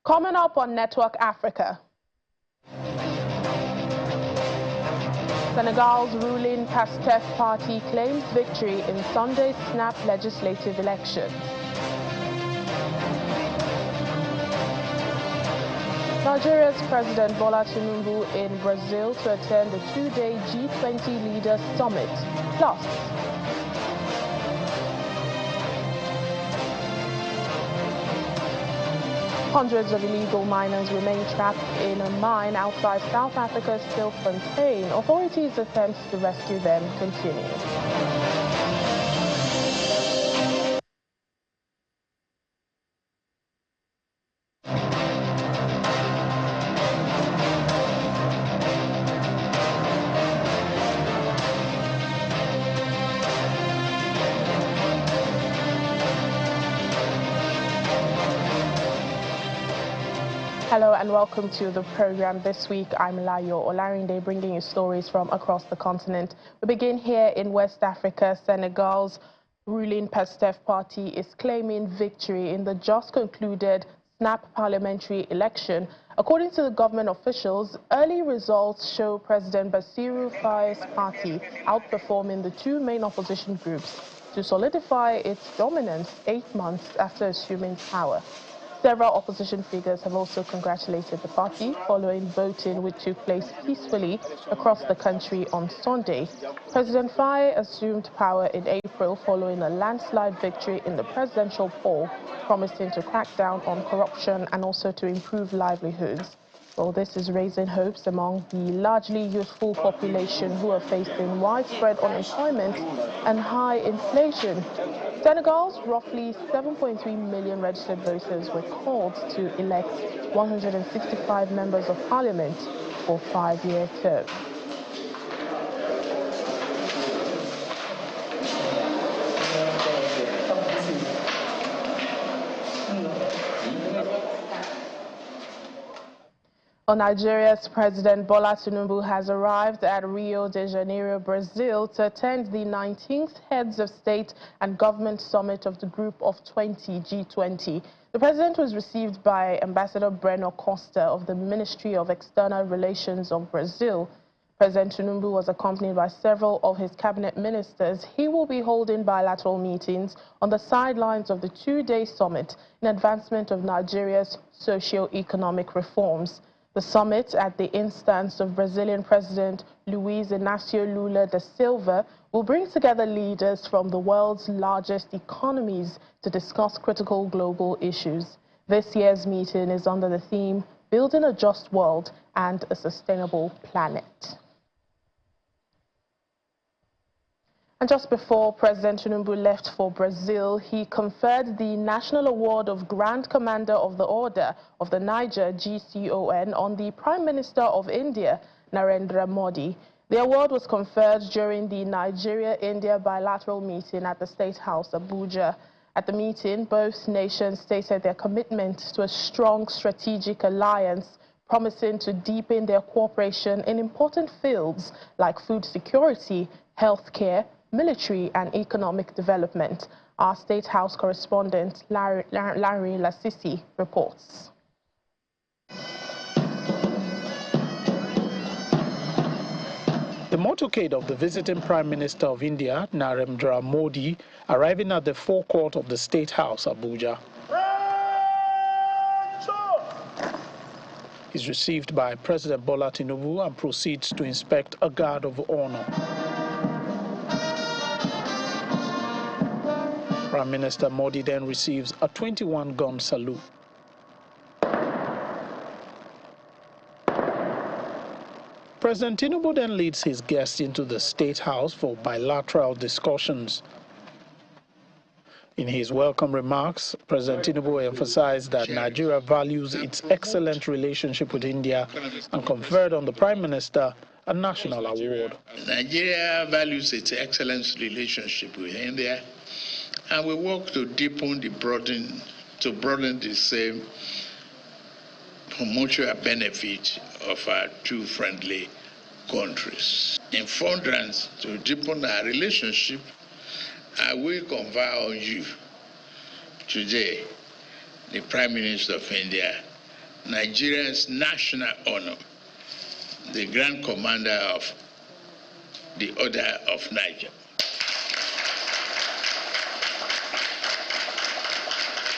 Coming up on Network Africa, Senegal's ruling PASTEF party claims victory in Sunday's snap legislative elections. Nigeria's President Bola Tinubu in Brazil to attend the two-day G20 Leaders Summit. Plus, hundreds of illegal miners remain trapped in a mine outside South Africa's Stilfontein. Authorities' attempts to rescue them continue. Hello and welcome to the program. This week, I'm Layo Olarinde, bringing you stories from across the continent. We begin here in West Africa. Senegal's ruling PASTEF party is claiming victory in the just concluded snap parliamentary election. According to the government officials, early results show President Bassirou Faye's party outperforming the two main opposition groups to solidify its dominance 8 months after assuming power. Several opposition figures have also congratulated the party following voting which took place peacefully across the country on Sunday. President Faye assumed power in April following a landslide victory in the presidential poll, promising to crack down on corruption and also to improve livelihoods. Well, this is raising hopes among the largely youthful population who are facing widespread unemployment and high inflation. Senegal's roughly 7.3 million registered voters were called to elect 165 members of parliament for 5-year terms. Well, Nigeria's President Bola Tinubu has arrived at Rio de Janeiro, Brazil, to attend the 19th Heads of State and Government Summit of the Group of 20 G20. The president was received by Ambassador Breno Costa of the Ministry of External Relations of Brazil. President Tinubu was accompanied by several of his cabinet ministers. He will be holding bilateral meetings on the sidelines of the two-day summit in advancement of Nigeria's socio-economic reforms. The summit, at the instance of Brazilian President Luiz Inácio Lula da Silva, will bring together leaders from the world's largest economies to discuss critical global issues. This year's meeting is under the theme, Building a Just World and a Sustainable Planet. And just before President Tinubu left for Brazil, he conferred the National Award of Grand Commander of the Order of the Niger, GCON, on the Prime Minister of India, Narendra Modi. The award was conferred during the Nigeria-India bilateral meeting at the State House, Abuja. At the meeting, both nations stated their commitment to a strong strategic alliance, promising to deepen their cooperation in important fields like food security, healthcare, military and economic development. Our State House correspondent, Larry Lassisi, reports. The motorcade of the visiting Prime Minister of India, Narendra Modi, arriving at the forecourt of the State House, Abuja. Is received by President Bola Tinubu and proceeds to inspect a guard of honor. Prime Minister Modi then receives a 21-gun salute. President Tinubu then leads his guests into the State House for bilateral discussions. In his welcome remarks, President Tinubu emphasized that Nigeria values its excellent relationship with India and conferred on the Prime Minister a national award. Nigeria values its excellent relationship with India, and we work to deepen broaden the same mutual benefit of our two friendly countries. In furtherance to deepen our relationship, I will confer on you today the Prime Minister of India Nigeria's national honor, the Grand Commander of the Order of Niger.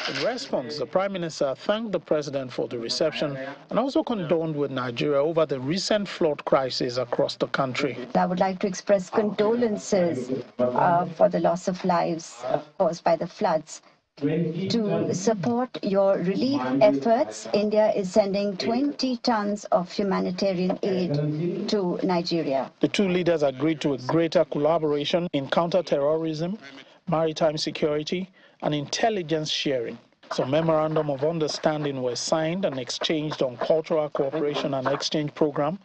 In response, the Prime Minister thanked the President for the reception and also condoled with Nigeria over the recent flood crisis across the country. I would like to express condolences for the loss of lives caused by the floods. To support your relief efforts, India is sending 20 tons of humanitarian aid to Nigeria. The two leaders agreed to a greater collaboration in counter-terrorism, maritime security, and intelligence sharing. Some memorandum of understanding were signed and exchanged on cultural cooperation and exchange program,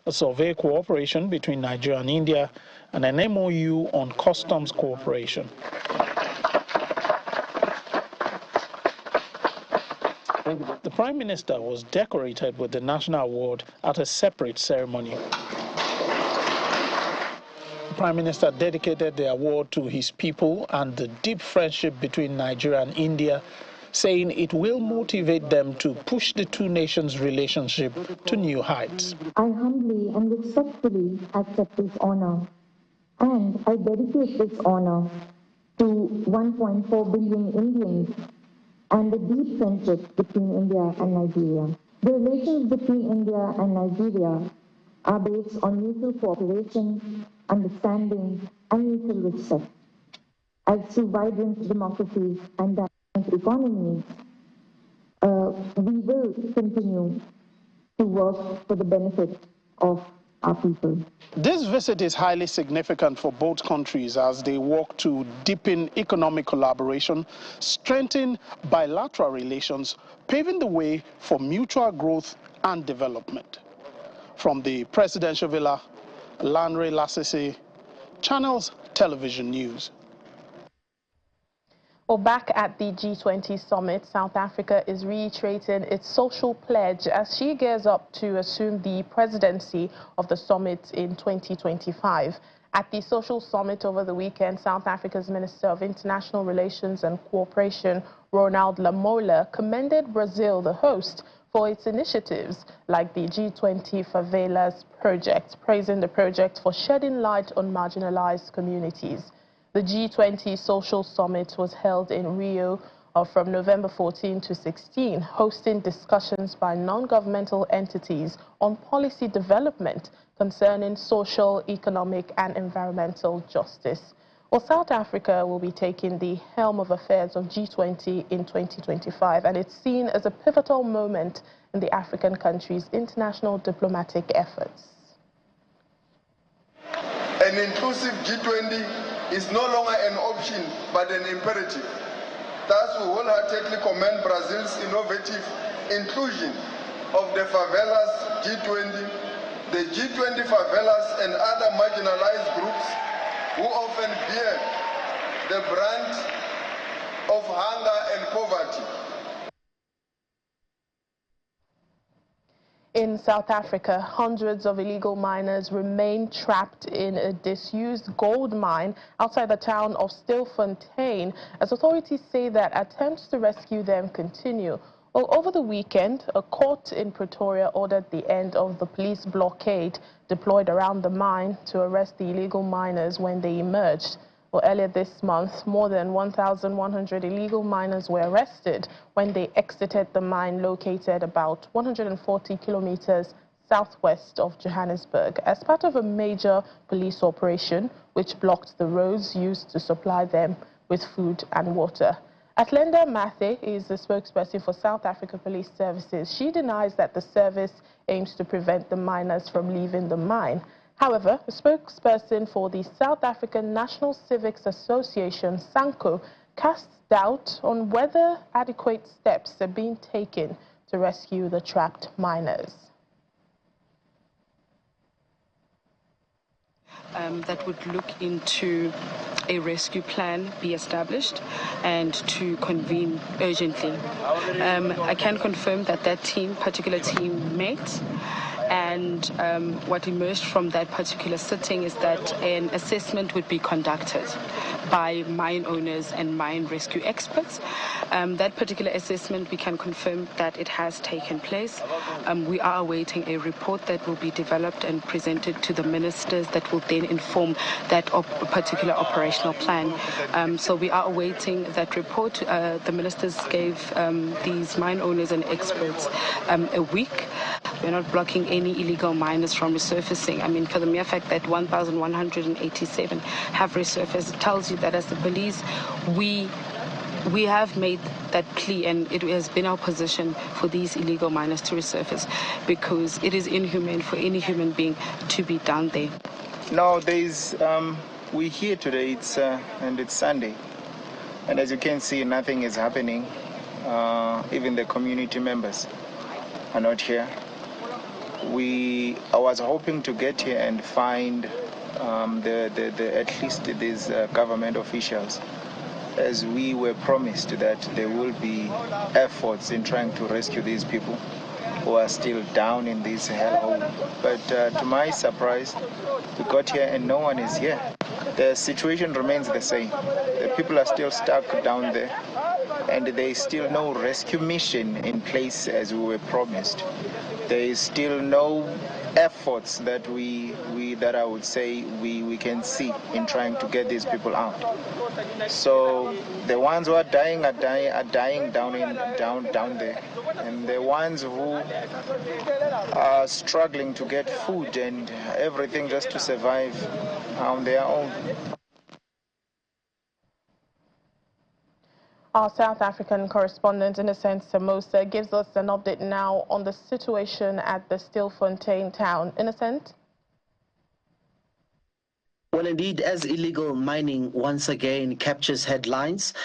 a survey cooperation between Nigeria and India, and an MOU on customs cooperation. The Prime Minister was decorated with the National Award at a separate ceremony. The Prime Minister dedicated the award to his people and the deep friendship between Nigeria and India, saying it will motivate them to push the two nations' relationship to new heights. I humbly and respectfully accept this honor, and I dedicate this honor to 1.4 billion Indians and the deep friendship between India and Nigeria. The relations between India and Nigeria are based on mutual cooperation, understanding, and mutual respect. As two vibrant democracies and dynamic economies, we will continue to work for the benefit of our people. This visit is highly significant for both countries as they work to deepen economic collaboration, strengthen bilateral relations, paving the way for mutual growth and development. From the Presidential Villa, Lanre Lasese, Channels Television News. Well, back at the G20 summit, South Africa is reiterating its social pledge as she gears up to assume the presidency of the summit in 2025. At the social summit over the weekend, South Africa's Minister of International Relations and Cooperation, Ronald Lamola, commended Brazil, the host, for its initiatives like the G20 Favelas project, praising the project for shedding light on marginalized communities. The G20 Social Summit was held in Rio from November 14 to 16, hosting discussions by non-governmental entities on policy development concerning social, economic, and environmental justice. Well, South Africa will be taking the helm of affairs of G20 in 2025, and it's seen as a pivotal moment in the African country's international diplomatic efforts. An inclusive G20 is no longer an option, but an imperative. Thus, we wholeheartedly commend Brazil's innovative inclusion of the Favelas G20, the G20 Favelas and other marginalized groups who often bear the brunt of hunger and poverty. In South Africa, hundreds of illegal miners remain trapped in a disused gold mine outside the town of Stilfontein, as authorities say that attempts to rescue them continue. Well, over the weekend, a court in Pretoria ordered the end of the police blockade deployed around the mine to arrest the illegal miners when they emerged. Well, earlier this month, more than 1,100 illegal miners were arrested when they exited the mine located about 140 kilometers southwest of Johannesburg as part of a major police operation which blocked the roads used to supply them with food and water. Atlenda Mathe is the spokesperson for South Africa Police Services. She denies that the service aims to prevent the miners from leaving the mine. However, a spokesperson for the South African National Civics Association, SANCO, casts doubt on whether adequate steps are being taken to rescue the trapped miners. That would look into a rescue plan be established and to convene urgently. I can confirm that that particular team met, and And what emerged from that particular sitting is that an assessment would be conducted by mine owners and mine rescue experts. That particular assessment, we can confirm that it has taken place. We are awaiting a report that will be developed and presented to the ministers that will then inform that particular operational plan. So we are awaiting that report. The ministers gave these mine owners and experts a week. We're not blocking any illegal miners from resurfacing. I mean, for the mere fact that 1,187 have resurfaced, it tells you that as the police, we have made that plea, and it has been our position for these illegal miners to resurface, because it is inhumane for any human being to be down there. No, we're here today, and it's Sunday. And as you can see, nothing is happening. Even the community members are not here. I was hoping to get here and find at least these government officials, as we were promised that there will be efforts in trying to rescue these people who are still down in this hellhole. But to my surprise, we got here and no one is here. The situation remains the same. The people are still stuck down there, and there is still no rescue mission in place as we were promised. There is still no efforts that I would say we can see in trying to get these people out. So the ones who are dying down there, and the ones who are struggling to get food and everything just to survive on their own. Our South African correspondent, Innocent Samosa, gives us an update now on the situation at the Stilfontein town. Innocent? Well, indeed, as illegal mining once again captures headlines,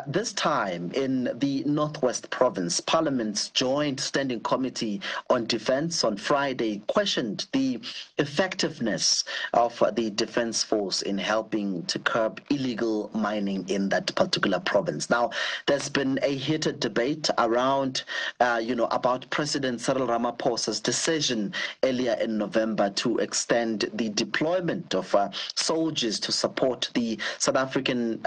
this time in the Northwest Province, Parliament's Joint Standing Committee on Defence on Friday questioned the effectiveness of the Defence Force in helping to curb illegal mining in that particular province. Now, there's been a heated debate around, about President Cyril Ramaphosa's decision earlier in November to extend the deployment of soldiers to support the South African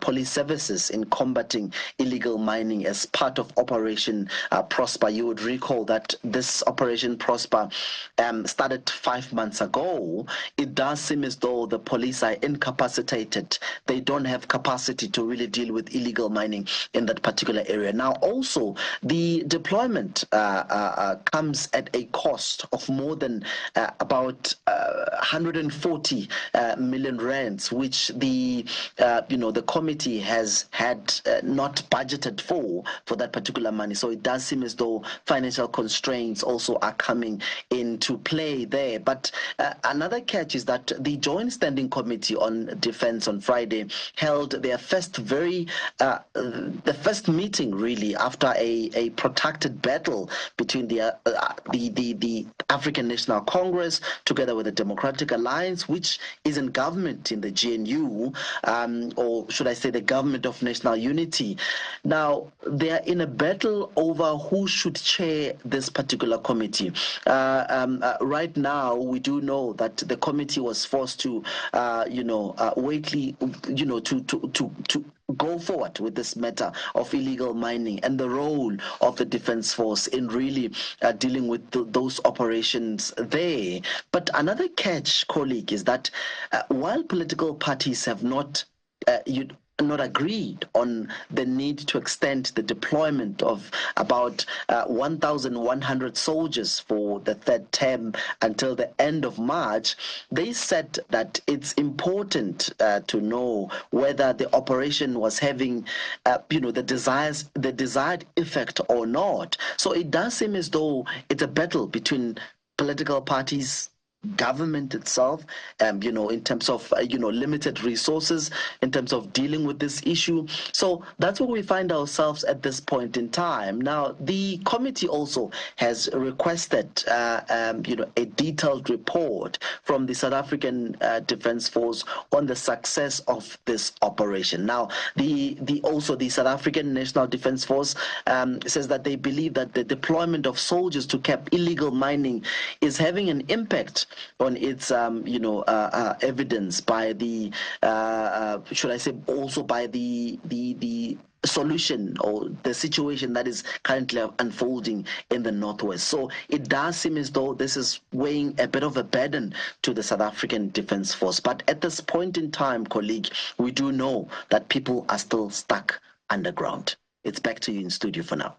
police services in combating illegal mining as part of Operation Prosper. You would recall that this Operation Prosper started 5 months ago. It does seem as though the police are incapacitated. They don't have capacity to really deal with illegal mining in that particular area. Now, also, the deployment comes at a cost of more than about 140 million rands, which the committee has had not budgeted for that particular money. So it does seem as though financial constraints also are coming into play there. But another catch is that the Joint Standing Committee on Defence on Friday held their first meeting really after a protracted battle between the African National Congress together with the Democratic Alliance, which is in government in the GNU, or should I say the Government of National Unity. Now, they are in a battle over who should chair this particular committee. Right now, we do know that the committee was forced to, to go forward with this matter of illegal mining and the role of the Defence Force in really dealing with those operations there. But another catch, colleague, is that while political parties have not agreed on the need to extend the deployment of about 1,100 soldiers for the third term until the end of March, they said that it's important to know whether the operation was having, the desired effect or not. So it does seem as though it's a battle between political parties government itself, in terms of, limited resources, in terms of dealing with this issue. So that's where we find ourselves at this point in time. Now, the committee also has requested, a detailed report from the South African Defence Force on the success of this operation. Now, the South African National Defence Force says that they believe that the deployment of soldiers to cap illegal mining is having an impact on its, evidence by the, should I say, also by the solution or the situation that is currently unfolding in the Northwest. So it does seem as though this is weighing a bit of a burden to the South African Defence Force. But at this point in time, colleague, we do know that people are still stuck underground. It's back to you in studio for now.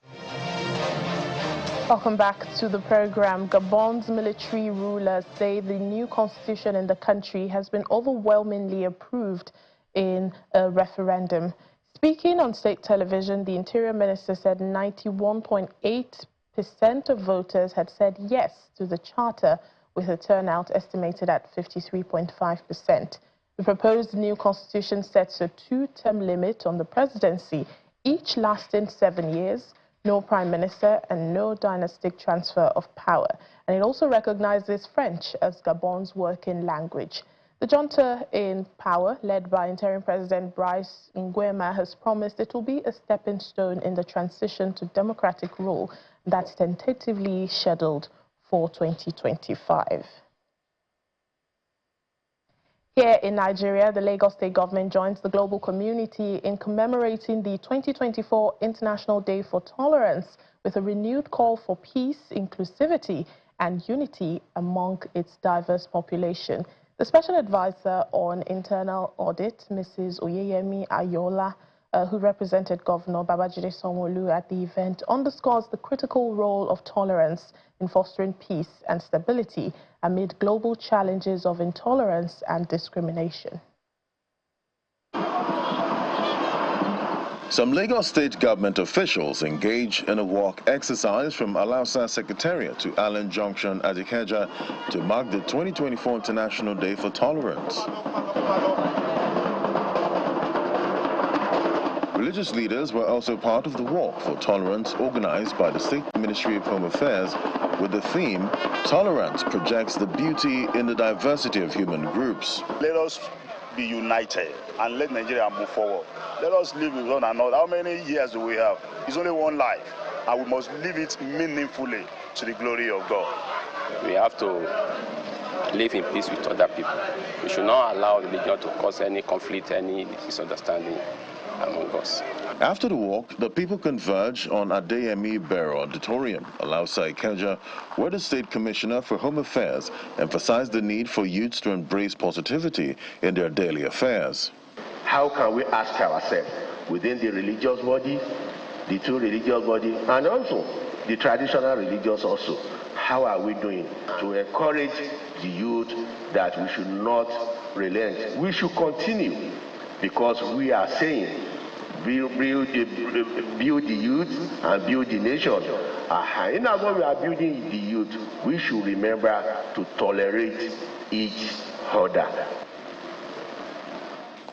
Welcome back to the program. Gabon's military rulers say the new constitution in the country has been overwhelmingly approved in a referendum. Speaking on state television, the Interior Minister said 91.8% of voters had said yes to the charter, with a turnout estimated at 53.5%. The proposed new constitution sets a two-term limit on the presidency, each lasting 7 years, no prime minister, and no dynastic transfer of power. And it also recognizes French as Gabon's working language. The junta in power, led by interim President Brice Nguema, has promised it will be a stepping stone in the transition to democratic rule that's tentatively scheduled for 2025. Here in Nigeria, the Lagos State government joins the global community in commemorating the 2024 International Day for Tolerance with a renewed call for peace, inclusivity, and unity among its diverse population. The Special Advisor on Internal Audit, Mrs. Oyeyemi Ayola, who represented Governor Babajide Sanwo-Olu at the event, underscores the critical role of tolerance in fostering peace and stability amid global challenges of intolerance and discrimination. Some Lagos State government officials engage in a walk exercise from Alausa Secretariat to Allen Junction at Ikeja to mark the 2024 International Day for Tolerance. Religious leaders were also part of the walk for tolerance organized by the State Ministry of Home Affairs with the theme, Tolerance Projects the Beauty in the Diversity of Human Groups. Let us be united and let Nigeria move forward. Let us live with one another. How many years do we have? It's only one life, and we must live it meaningfully to the glory of God. We have to live in peace with other people. We should not allow religion to cause any conflict, any misunderstanding among us. After the walk, the people converged on Adeyemi Bero Auditorium, Alausa Ikeja, where the State Commissioner for Home Affairs emphasized the need for youths to embrace positivity in their daily affairs. How can we ask ourselves, within the religious body, the two religious bodies, and also the traditional religious also, how are we doing to encourage the youth that we should not relent? We should continue, because we are saying, build the youth and build the nation. In as when we are building the youth, we should remember to tolerate each other.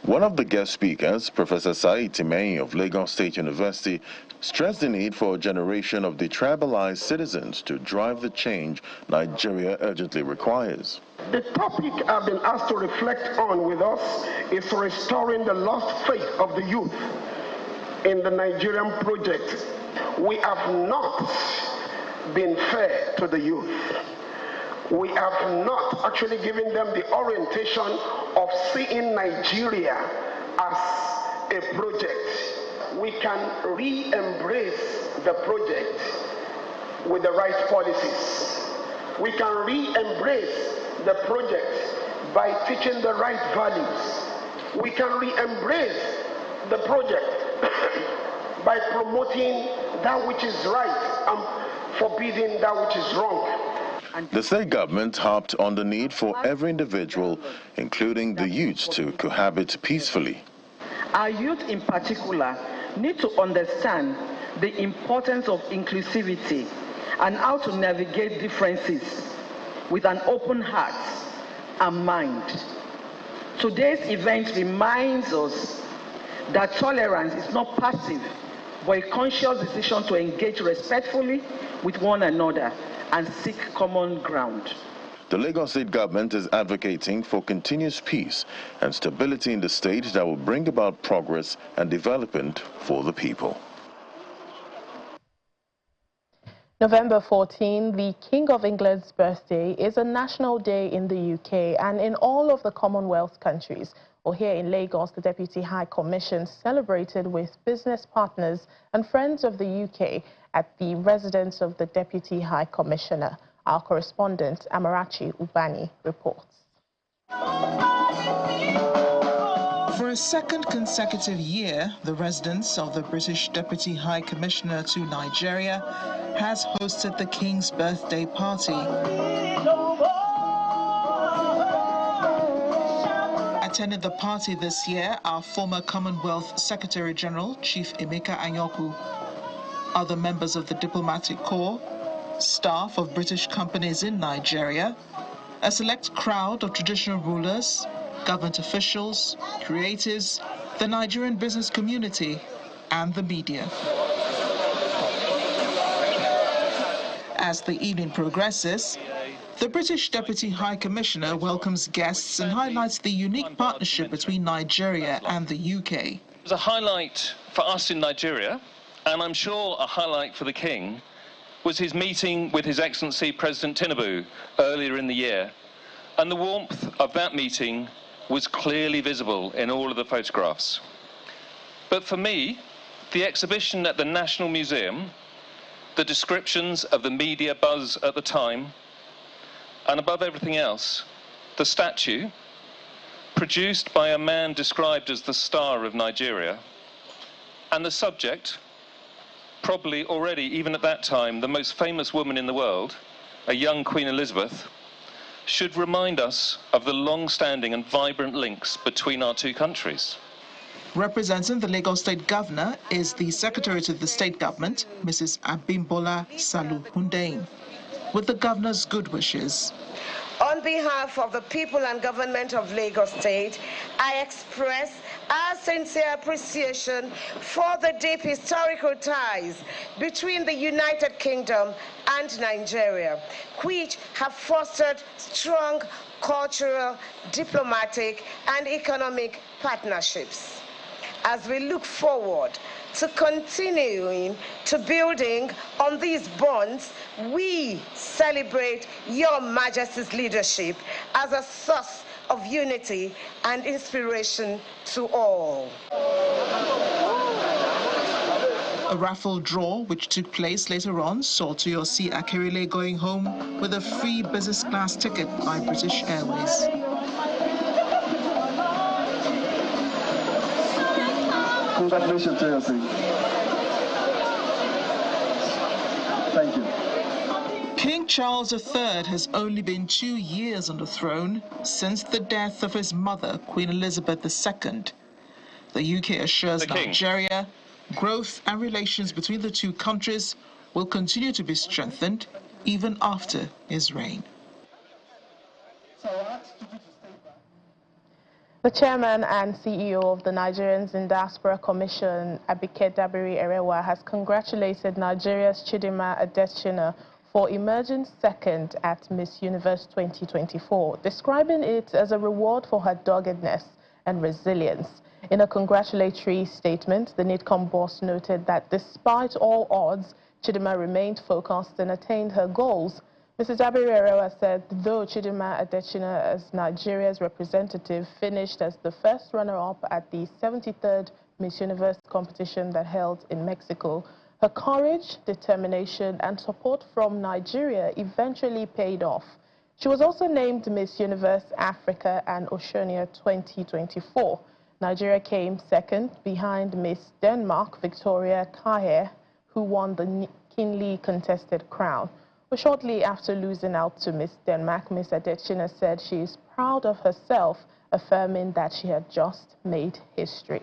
One of the guest speakers, Professor Said Timei of Lagos State University, stressed the need for a generation of detribalized citizens to drive the change Nigeria urgently requires. The topic I've been asked to reflect on with us is restoring the lost faith of the youth in the Nigerian project. We have not been fair to the youth. We have not actually given them the orientation of seeing Nigeria as a project. We can re-embrace the project with the right policies. We can re-embrace the project by teaching the right values. We can re-embrace the project by promoting that which is right and forbidding that which is wrong. The state government harped on the need for every individual, including the youths, to cohabit peacefully. Our youth in particular need to understand the importance of inclusivity and how to navigate differences with an open heart and mind. Today's event reminds us that tolerance is not passive, but a conscious decision to engage respectfully with one another and seek common ground. The Lagos State government is advocating for continuous peace and stability in the state that will bring about progress and development for the people. November 14, the King of England's birthday, is a national day in the UK and in all of the Commonwealth countries. Well, here in Lagos, the Deputy High Commission celebrated with business partners and friends of the UK at the residence of the Deputy High Commissioner. Our correspondent, Amarachi Ubani, reports. For a second consecutive year, the residence of the British Deputy High Commissioner to Nigeria has hosted the King's birthday party. Attending the party this year are former Commonwealth Secretary General Chief Emeka Anyaoku, other members of the diplomatic corps, staff of British companies in Nigeria, a select crowd of traditional rulers, government officials, creatives, the Nigerian business community, and the media. As the evening progresses, the British Deputy High Commissioner welcomes guests and highlights the unique partnership between Nigeria and the UK. It was a highlight for us in Nigeria, and I'm sure a highlight for the King, was his meeting with His Excellency President Tinubu earlier in the year. And the warmth of that meeting was clearly visible in all of the photographs. But for me, the exhibition at the National Museum, the descriptions of the media buzz at the time, and above everything else, the statue, produced by a man described as the star of Nigeria, and the subject, probably already, even at that time, the most famous woman in the world, a young Queen Elizabeth, should remind us of the long-standing and vibrant links between our two countries. Representing the Lagos State Governor is the Secretary to the State Government, Mrs. Abimbola Salu-Hundein, with the Governor's good wishes. On behalf of the people and government of Lagos State, I express our sincere appreciation for the deep historical ties between the United Kingdom and Nigeria, which have fostered strong cultural, diplomatic, and economic partnerships. As we look forward to continuing to building on these bonds, we celebrate Your Majesty's leadership as a source of unity and inspiration to all. A raffle draw, which took place later on, saw Toyosi Akerile going home with a free business class ticket by British Airways. Congratulations, Toyosi. Thank you. King Charles III has only been 2 years on the throne since the death of his mother, Queen Elizabeth II. The UK assures Nigeria growth and relations between the two countries will continue to be strengthened even after his reign. The chairman and CEO of the Nigerians in Diaspora Commission, Abike Dabiri-Erewa, has congratulated Nigeria's Chidinma Adetshina for emerging second at Miss Universe 2024, describing it as a reward for her doggedness and resilience. In a congratulatory statement, the NIDCOM boss noted that despite all odds, Chidinma remained focused and attained her goals. Mrs. Dabiri-Erewa said though Chidinma Adetshina, as Nigeria's representative, finished as the first runner-up at the 73rd Miss Universe competition that held in Mexico, her courage, determination, and support from Nigeria eventually paid off. She was also named Miss Universe Africa and Oceania 2024. Nigeria came second behind Miss Denmark, Victoria Kahe, who won the keenly contested crown. But shortly after losing out to Miss Denmark, Miss Adetshina said she is proud of herself, affirming that she had just made history.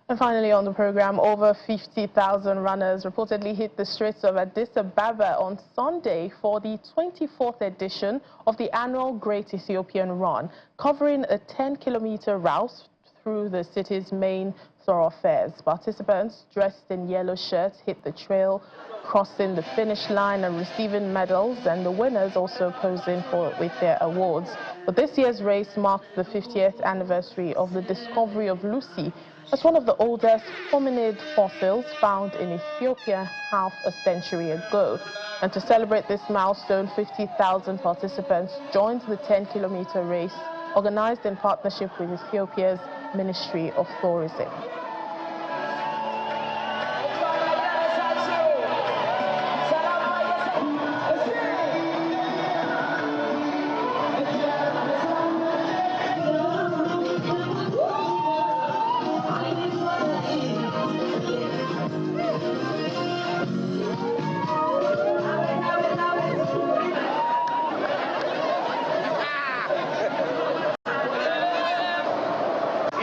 And finally on the program, over 50,000 runners reportedly hit the streets of Addis Ababa on Sunday for the 24th edition of the annual Great Ethiopian Run, covering a 10-kilometer route through the city's main thoroughfares. Participants dressed in yellow shirts hit the trail, crossing the finish line and receiving medals, and the winners also posing with their awards. But this year's race marked the 50th anniversary of the discovery of Lucy as one of the oldest hominid fossils found in Ethiopia half a century ago. And to celebrate this milestone, 50,000 participants joined the 10-kilometer race organized in partnership with Ethiopia's Ministry of Tourism.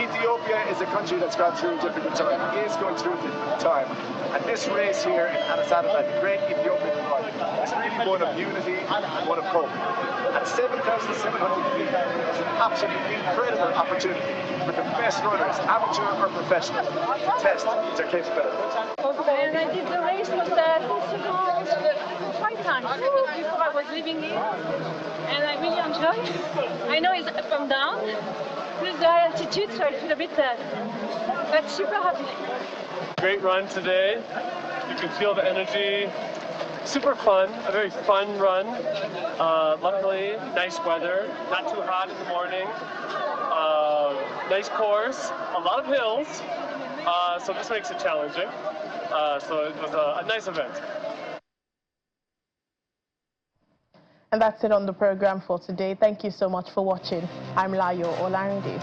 Ethiopia is a country that's gone through a difficult time, is going through a difficult time. And this race here in Addis Ababa, the Great Ethiopian Run, is really one of unity and one of hope. At 7,700 feet, it's an absolutely incredible opportunity for the best runners, amateur or professional, to test their capabilities. And I did the race with Senegal 5 times before I was living here, and I really enjoy it. I know it's up and down, with the high altitude, so I feel a bit but super happy. Great run today. You can feel the energy. Super fun, a very fun run. Luckily, nice weather, not too hot in the morning. Nice course, a lot of hills, so this makes it challenging. So it was a nice event. And that's it on the program for today. Thank you so much for watching. I'm Layo Olarinde.